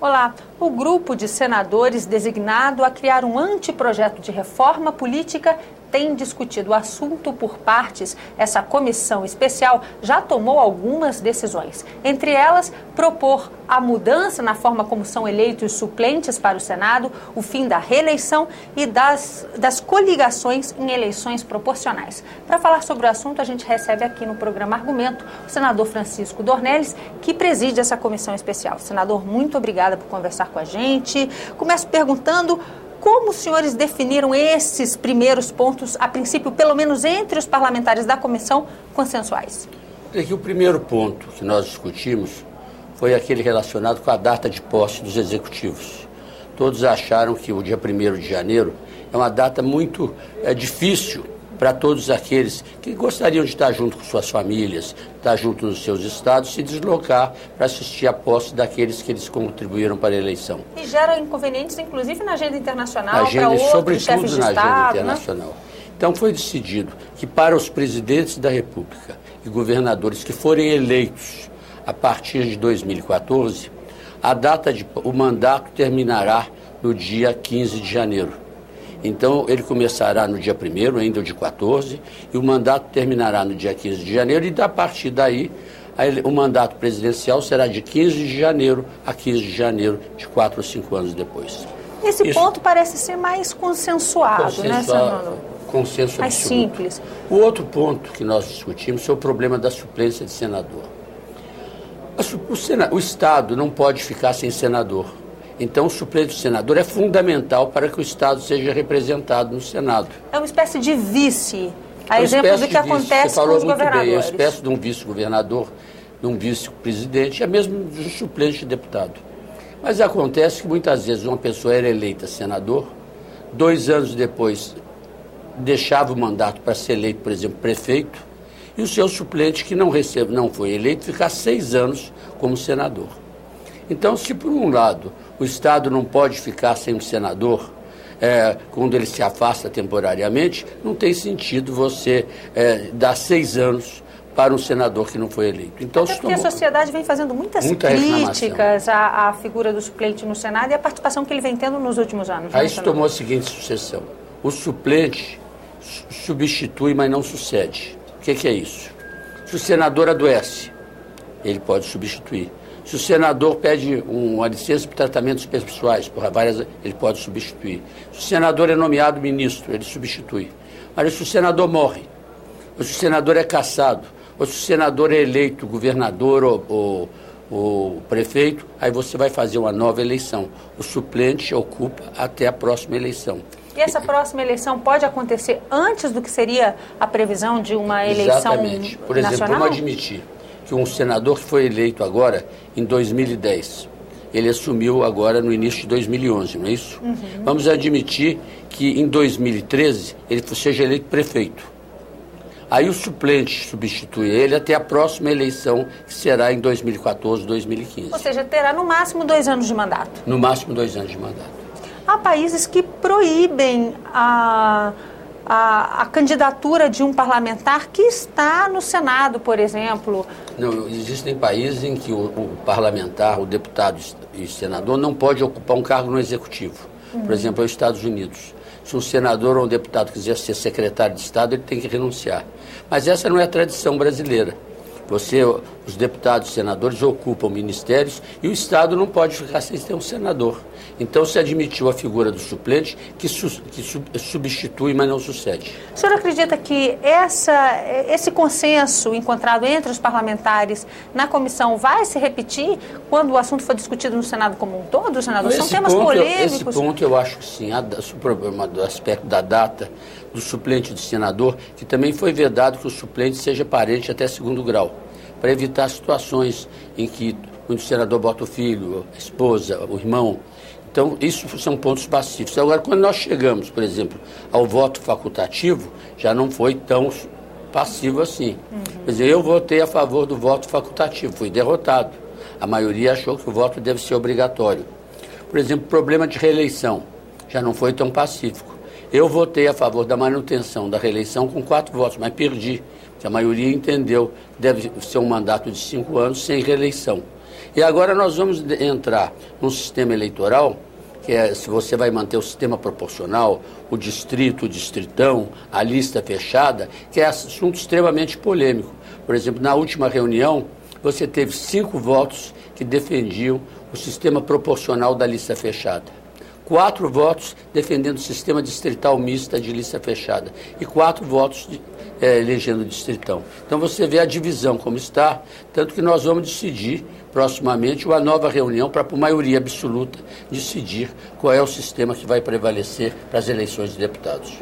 Olá, o grupo de senadores designado a criar um anteprojeto de reforma política tem discutido o assunto por partes. Essa comissão especial já tomou algumas decisões. Entre elas, propor a mudança na forma como são eleitos suplentes para o Senado, o fim da reeleição e das coligações em eleições proporcionais. Para falar sobre o assunto, a gente recebe aqui no programa Argumento o senador Francisco Dornelles, que preside essa comissão especial. Senador, muito obrigada por conversar com a gente. Começo perguntando como os senhores definiram esses primeiros pontos, a princípio, pelo menos entre os parlamentares da comissão, consensuais. Aqui o primeiro ponto que nós discutimos foi aquele relacionado com a data de posse dos executivos. Todos acharam que o dia 1º de janeiro é uma data muito difícil para todos aqueles que gostariam de estar junto com suas famílias, estar junto nos seus estados, se deslocar para assistir à posse daqueles que eles contribuíram para a eleição. E gera inconvenientes, inclusive, na agenda internacional, para outros chefes de Estado, agenda internacional. Né? Então foi decidido que para os presidentes da República e governadores que forem eleitos a partir de 2014, o mandato terminará no dia 15 de janeiro. Então, ele começará no dia 1º, ainda o dia 14, e o mandato terminará no dia 15 de janeiro, e a partir daí, o mandato presidencial será de 15 de janeiro a 15 de janeiro, de 4 ou 5 anos depois. Esse ponto parece ser mais consensuado, né, senador? Consenso mais absoluto. Simples. O outro ponto que nós discutimos é o problema da suplência de senador. O Estado não pode ficar sem senador. Então, o suplente do senador é fundamental para que o Estado seja representado no Senado. É uma espécie de vice, a exemplo do que acontece com os governadores. É uma espécie de um vice-governador, de um vice-presidente, é mesmo de um suplente de deputado. Mas acontece que muitas vezes uma pessoa era eleita senador, 2 anos depois deixava o mandato para ser eleito, por exemplo, prefeito, e o seu suplente que não foi eleito, ficar 6 anos como senador. Então, se por um lado o Estado não pode ficar sem um senador, quando ele se afasta temporariamente, não tem sentido você dar 6 anos para um senador que não foi eleito. Então, até porque a sociedade vem fazendo muitas críticas à figura do suplente no Senado e à participação que ele vem tendo nos últimos anos. Aí se tomou a seguinte sucessão. O suplente substitui, mas não sucede. O que é isso? Se o senador adoece, ele pode substituir. Se o senador pede uma licença para tratamentos pessoais, ele pode substituir. Se o senador é nomeado ministro, ele substitui. Mas se o senador morre, ou se o senador é cassado, ou se o senador é eleito governador ou prefeito, aí você vai fazer uma nova eleição. O suplente ocupa até a próxima eleição. E essa próxima eleição pode acontecer antes do que seria a previsão de uma eleição Exatamente. Por exemplo, nacional? vamos admitir que um senador que foi eleito agora em 2010, ele assumiu agora no início de 2011, não é isso? Uhum. Vamos admitir que em 2013 ele seja eleito prefeito. Aí o suplente substitui ele até a próxima eleição, que será em 2014, 2015. Ou seja, terá no máximo 2 anos de mandato. No máximo 2 anos de mandato. Há países que proíbem a candidatura de um parlamentar que está no Senado, por exemplo. Não, existem países em que o parlamentar, o deputado e senador não pode ocupar um cargo no executivo. Por exemplo, os Estados Unidos. Se um senador ou um deputado quiser ser secretário de Estado, ele tem que renunciar. Mas essa não é a tradição brasileira. Os deputados e senadores ocupam ministérios e o Estado não pode ficar sem ter um senador. Então se admitiu a figura do suplente que substitui, mas não sucede. O senhor acredita que esse consenso encontrado entre os parlamentares na comissão vai se repetir quando o assunto for discutido no Senado como um todo, senador? São temas polêmicos. Esse ponto eu acho que sim. O problema do aspecto da data do suplente do senador, que também foi vedado que o suplente seja parente até 2º grau, para evitar situações em que o senador bota o filho, a esposa, o irmão. Então, isso são pontos pacíficos. Agora, quando nós chegamos, por exemplo, ao voto facultativo, já não foi tão passivo assim. Quer dizer, eu votei a favor do voto facultativo, fui derrotado. A maioria achou que o voto deve ser obrigatório. Por exemplo, problema de reeleição, já não foi tão pacífico. Eu votei a favor da manutenção da reeleição com 4 votos, mas perdi. A maioria entendeu que deve ser um mandato de 5 anos sem reeleição. E agora nós vamos entrar num sistema eleitoral, que é se você vai manter o sistema proporcional, o distrito, o distritão, a lista fechada, que é assunto extremamente polêmico. Por exemplo, na última reunião, você teve 5 votos que defendiam o sistema proporcional da lista fechada. 4 votos defendendo o sistema distrital mista de lista fechada e 4 votos elegendo o distritão. Então você vê a divisão como está, tanto que nós vamos decidir proximamente uma nova reunião para, por maioria absoluta, decidir qual é o sistema que vai prevalecer para as eleições de deputados.